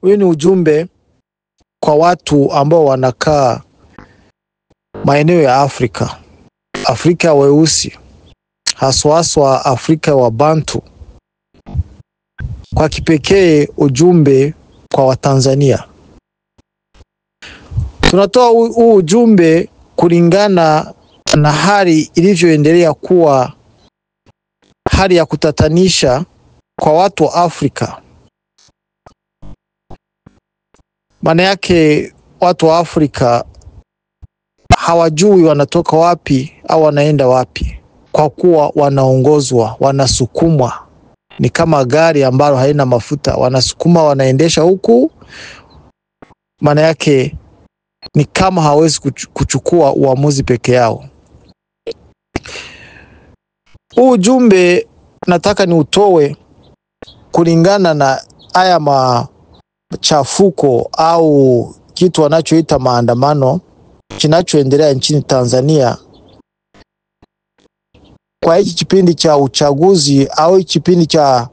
Huyu ni ujumbe kwa watu ambao wanakaa maeneo ya Afrika. Afrika weusi, haswa Afrika wa Bantu. Kwa kipekee ujumbe kwa Watanzania. Tunatoa huu ujumbe kulingana na hali ilivyoendelea kuwa hali ya kutatanisha kwa watu wa Afrika. Maana yake watu wa Afrika hawajui wanatoka wapi au wanaenda wapi, kwa kuwa wanaongozwa, wanasukumwa. Ni kama gari ambalo haina mafuta, wanasukuma, wanaendesha huku. Maana yake ni kama hawezi kuchukua uamuzi peke yao. Huu ujumbe nataka ni utowe kulingana na haya machafuko au kitu wanachoita maandamano kinachoendelea nchini Tanzania kwa hiki kipindi cha uchaguzi au kipindi cha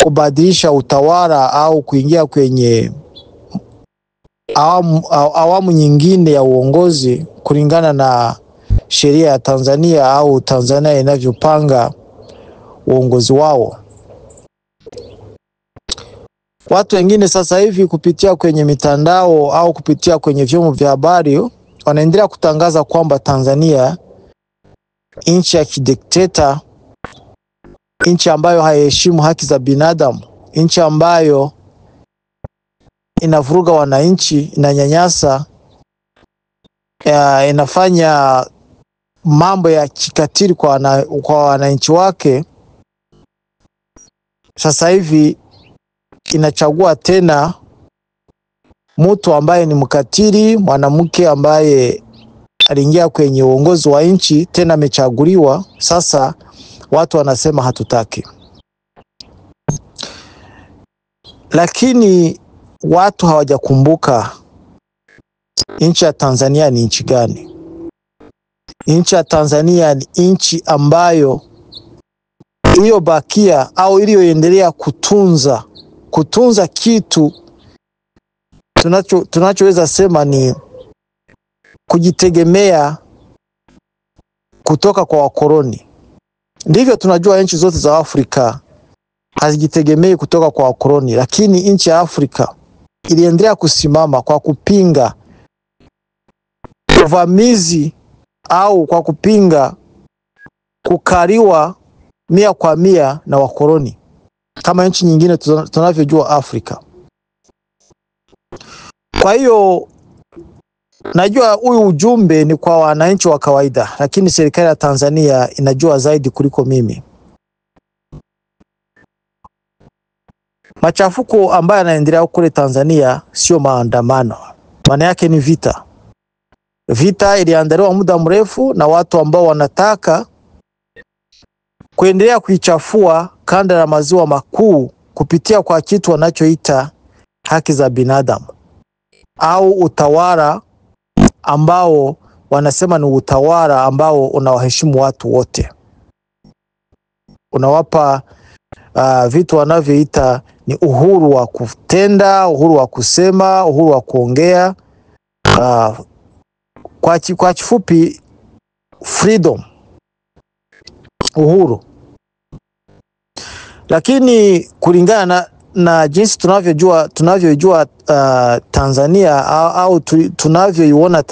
kubadilisha utawala au kuingia kwenye awamu nyingine ya uongozi kulingana na sheria ya Tanzania au Tanzania inavyopanga uongozi wao. Watu wengine sasa hivi kupitia kwenye mitandao au kupitia kwenye vyombo vya habari wanaendelea kutangaza kwamba Tanzania nchi ya kidikteta, nchi ambayo haiheshimu haki za binadamu, nchi ambayo inavuruga wananchi, inanyanyasa, inafanya mambo ya kikatili kwa wananchi wake. Sasa hivi inachagua tena mtu ambaye ni mkatili, mwanamke ambaye aliingia kwenye uongozi wa nchi, tena amechaguliwa. Sasa watu wanasema hatutaki. Lakini watu hawajakumbuka nchi ya Tanzania ni nchi gani. Nchi ya Tanzania ni nchi ambayo iliyobakia au iliyoendelea kutunza kitu tunachoweza sema ni kujitegemea kutoka kwa wakoloni. Ndivyo tunajua nchi zote za Afrika hazijitegemei kutoka kwa wakoloni, lakini nchi ya Afrika iliendelea kusimama kwa kupinga uvamizi au kwa kupinga kukaliwa 100% na wakoloni kama nchi nyingine tunavyojua Afrika. Kwa hiyo najua huyu ujumbe ni kwa wananchi wa kawaida, lakini serikali ya Tanzania inajua zaidi kuliko mimi. Machafuko ambayo yanaendelea kule Tanzania sio maandamano. Maana yake ni vita. Vita iliandaliwa muda mrefu na watu ambao wanataka kuendelea kuichafua kanda ya maziwa makuu kupitia kwa kitu wanachoita haki za binadamu au utawala ambao wanasema ni utawala ambao unawaheshimu watu wote. Unawapa vitu wanavyoita ni uhuru wa kutenda, uhuru wa kusema, uhuru wa kuongea, kwa kifupi freedom, uhuru. Lakini kulingana na jinsi tunavyojua Tanzania au tunavyoiona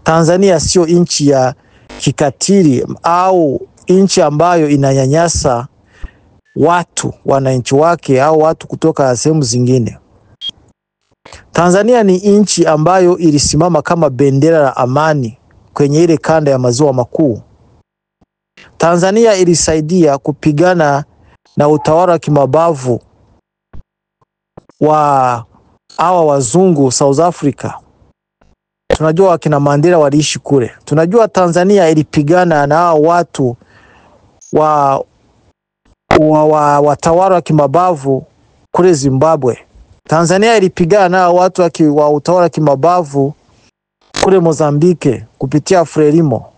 Tanzania sio nchi ya kikatili au nchi ambayo inanyanyasa wananchi wake au watu kutoka sehemu zingine. Tanzania ni nchi ambayo ilisimama kama bendera la amani kwenye ile kanda ya maziwa makuu. Tanzania ilisaidia kupigana na utawala wa kimabavu wa hawa wazungu South Africa. Tunajua wakina Mandela waliishi kule. Tunajua Tanzania ilipigana na hao watu watawala wa kimabavu kule Zimbabwe. Tanzania ilipigana na watu wa utawala wa kimabavu kule Mozambike kupitia Frelimo.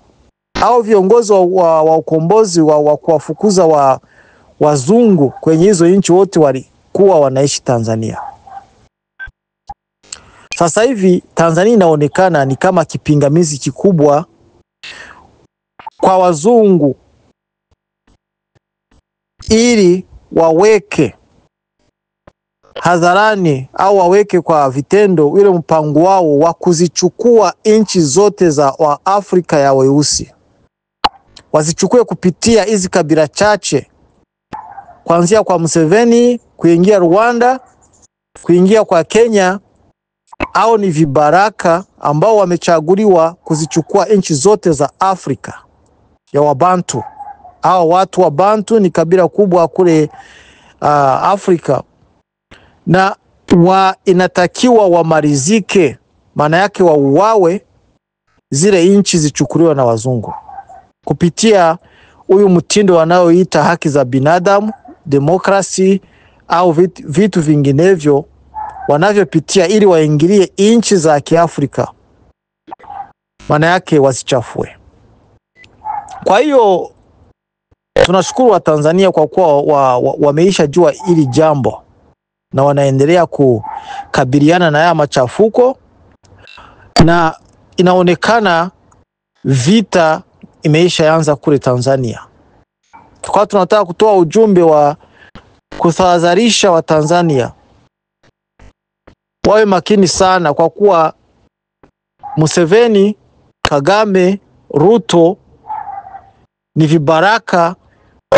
Hao viongozi wa ukombozi wa kuwafukuza wazungu kwenye hizo nchi wote walikuwa wanaishi Tanzania. Sasa hivi Tanzania inaonekana ni kama kipingamizi kikubwa kwa wazungu ili waweke hadharani au waweke kwa vitendo ile mpango wao wa kuzichukua nchi zote za wa Afrika ya weusi. Wazichukue kupitia hizi kabila chache, kuanzia kwa Museveni, kuingia Rwanda, kuingia kwa Kenya, au ni vibaraka ambao wamechaguliwa kuzichukua nchi zote za Afrika ya Wabantu. Hao watu wa Bantu ni kabila kubwa kule Afrika, na inatakiwa wamalizike, maana yake wauawe, zile nchi zichukuliwa na wazungu kupitia huyu mtindo wanaoita haki za binadamu, demokrasi au vitu vinginevyo wanavyopitia ili waingilie nchi za Kiafrika, maana yake wasichafue. Kwa hiyo tunashukuru wa Tanzania kwa kuwa wameisha jua hili jambo na wanaendelea kukabiliana na haya machafuko, na inaonekana vita imeisha anza kule Tanzania. Kwa tunataka kutoa ujumbe wa kutahadharisha wa Tanzania wawe makini sana, kwa kuwa Museveni, Kagame, Ruto ni vibaraka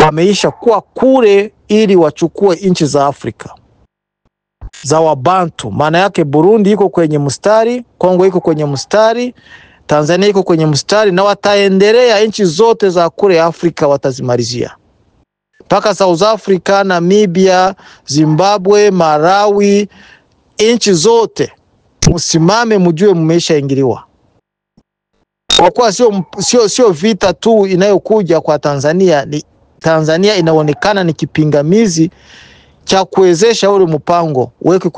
wameisha kuwa kule ili wachukue nchi za Afrika za Wabantu. Maana yake Burundi iko kwenye mstari, Kongo iko kwenye mstari, Tanzania iko kwenye mstari, na wataendelea nchi zote za kule Afrika watazimalizia. Paka South Africa, Namibia, Zimbabwe, Malawi, nchi zote msimame, mjue mmeisha ingiliwa. Kwa kuwa sio vita tu inayokuja kwa Tanzania, ni Tanzania inaonekana ni kipingamizi cha kuwezesha ule mpango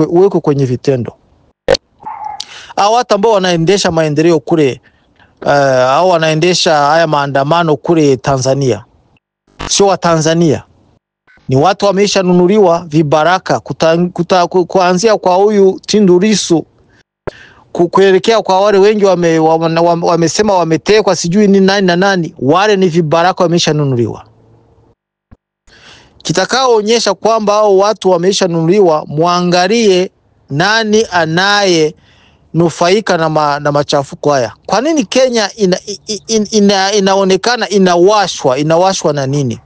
uweke kwenye vitendo. Hao watu ambao wanaendesha maendeleo kule au wanaendesha haya maandamano kule Tanzania sio wa Tanzania, ni watu wameisha nunuliwa vibaraka, kuanzia kwa huyu Tundu Lissu kuelekea kwa wale wengi wamesema wametekwa sijui ni nani na nani, wale ni vibaraka wameisha nunuliwa. Kitakaoonyesha kwamba hao watu wameisha nunuliwa, muangalie nani anaye nufaika na machafuko haya. Kwa nini Kenya inaonekana inawashwa na nini?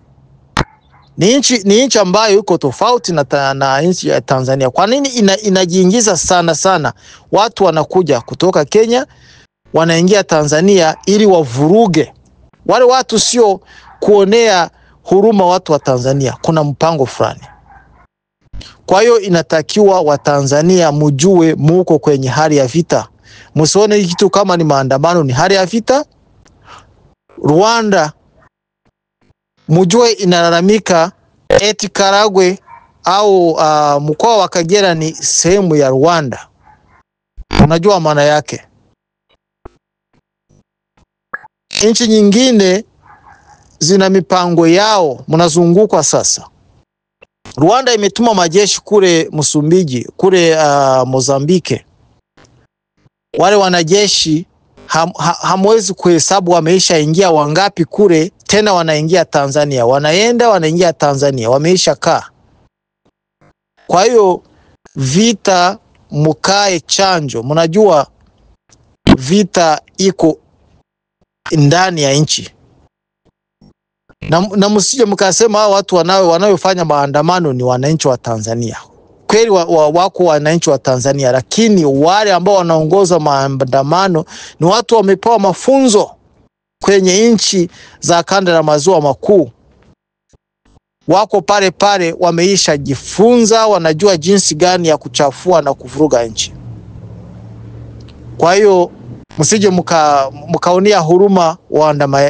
Ni nchi ambayo iko tofauti na nchi ya Tanzania. Kwa nini inajiingiza sana watu wanakuja kutoka Kenya wanaingia Tanzania ili wavuruge? Wale watu sio kuonea huruma watu wa Tanzania, kuna mpango fulani. Kwa hiyo inatakiwa wa Tanzania mjue muko kwenye hali ya vita. Msione kitu kama ni maandamano, ni hali ya vita. Rwanda mjue inalalamika eti Karagwe au mkoa wa Kagera ni sehemu ya Rwanda. Unajua maana yake. Nchi nyingine zina mipango yao, mnazungukwa sasa. Rwanda imetuma majeshi kule Msumbiji, kule Mozambike. Wale wanajeshi hamwezi kuhesabu wameisha ingia wangapi kule, tena wanaingia Tanzania. Wanaingia Tanzania, wameisha kaa. Kwa hiyo vita mukae chanjo. Mnajua vita iko ndani ya nchi. Na msije mkasema hao watu wanayofanya maandamano ni wananchi wa Tanzania. Kweli wako wananchi wa Tanzania, lakini wale ambao wanaongoza maandamano ni watu wamepewa mafunzo kwenye nchi za kanda la maziwa makuu. Wako pale wameisha jifunza, wanajua jinsi gani ya kuchafua na kuvuruga nchi. Kwa hiyo msije mkaonia huruma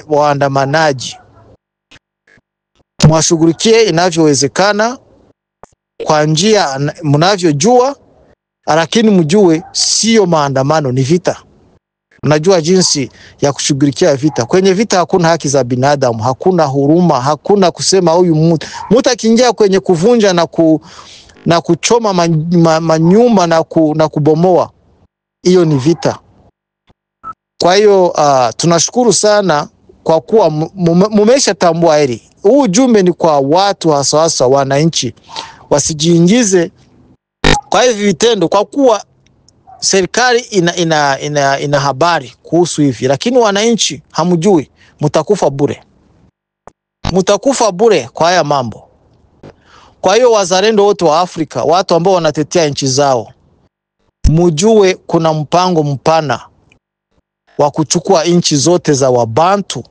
waandamanaji. Mwashughulikie inavyowezekana kwa njia mnavyojua, lakini mjue sio maandamano, ni vita. Mnajua jinsi ya kushughulikia vita. Kwenye vita hakuna haki za binadamu, hakuna huruma, hakuna kusema huyu mtu akiingia kwenye kuvunja na kuchoma manyumba na kubomoa, hiyo ni vita. Kwa hiyo tunashukuru sana kwa kuwa mumesha tambua hili. Huu ujumbe ni kwa watu hasa wananchi wasijiingize kwa hivi vitendo, kwa kuwa serikali ina habari kuhusu hivi, lakini wananchi hamjui. Mtakufa bure. Mtakufa bure kwa haya mambo. Kwa hiyo wazalendo wote wa Afrika, watu ambao wanatetea nchi zao, mjue kuna mpango mpana wa kuchukua nchi zote za Wabantu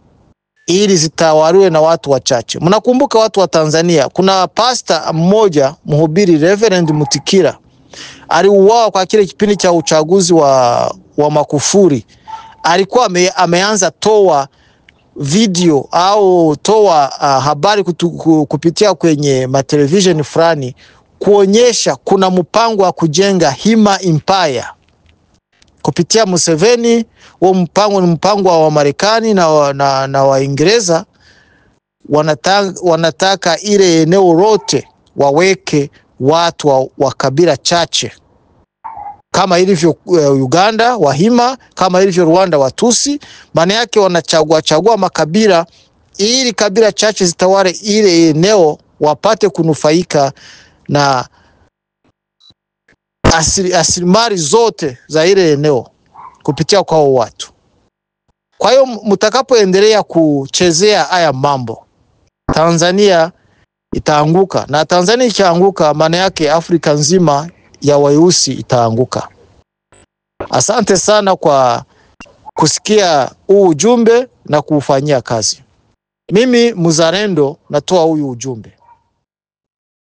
ili zitawaliwe na watu wachache. Mnakumbuka watu wa Tanzania, kuna pasta mmoja, mhubiri Reverend Mutikira, aliuawa kwa kile kipindi cha uchaguzi wa Magufuli. Alikuwa ameanza toa video au toa habari kupitia kwenye matelevision fulani kuonyesha kuna mpango wa kujenga Hima Empire kupitia Museveni. Huo mpango ni mpango wa Marekani na Waingereza. Wanataka ile eneo lote waweke watu wa kabila chache, kama ilivyo Uganda Wahima, kama ilivyo Rwanda Watusi. Maana yake wanachagua makabila ili kabila chache zitawale ile eneo, wapate kunufaika na asilimali zote za ile eneo kupitia kwa watu. Kwa hiyo mtakapoendelea kuchezea haya mambo, Tanzania itaanguka, na Tanzania ikianguka, maana yake Afrika nzima ya weusi itaanguka. Asante sana kwa kusikia huu ujumbe na kuufanyia kazi. Mimi mzalendo natoa huyu ujumbe.